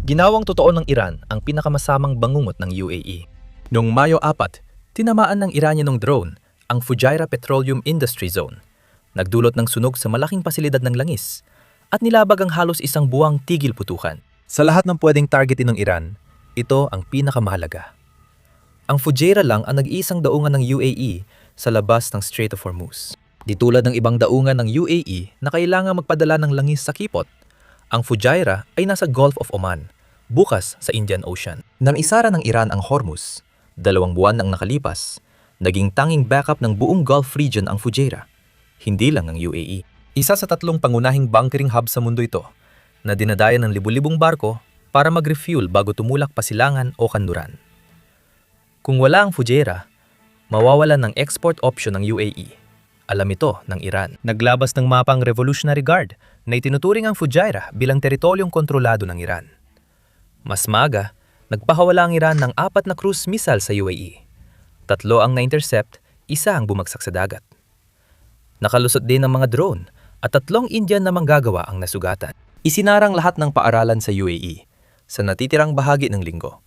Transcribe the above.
Ginawang totoo ng Iran ang pinakamasamang bangungot ng UAE. Noong Mayo 4, tinamaan ng Iranyanong drone ang Fujairah Petroleum Industry Zone. Nagdulot ng sunog sa malaking pasilidad ng langis at nilabag ang halos isang buwang tigil putukan. Sa lahat ng pwedeng targetin ng Iran, ito ang pinakamahalaga. Ang Fujairah lang ang nag-iisang daungan ng UAE sa labas ng Strait of Hormuz. Di tulad ng ibang daungan ng UAE na kailangang magpadala ng langis sa kipot, ang Fujairah ay nasa Gulf of Oman, bukas sa Indian Ocean. Nang isara ng Iran ang Hormuz, 2 buwan nang nakalipas, naging tanging backup ng buong Gulf region ang Fujairah, hindi lang ang UAE. Isa sa 3 pangunahing bunkering hub sa mundo ito, na dinadayan ng libu-libong barko para mag-refuel bago tumulak pa silangan o kanluran. Kung wala ang Fujairah, mawawalan ng export option ng UAE. Alam ito ng Iran. Naglabas ng mapang Revolutionary Guard na itinuturing ang Fujairah bilang teritoryong kontrolado ng Iran. Mas maga, nagpahawala ang Iran ng 4 na cruise missile sa UAE. 3 ang na-intercept, 1 ang bumagsak sa dagat. Nakalusot din ng mga drone at 3 Indian na manggagawa ang nasugatan. Isinarang lahat ng paaralan sa UAE sa natitirang bahagi ng linggo.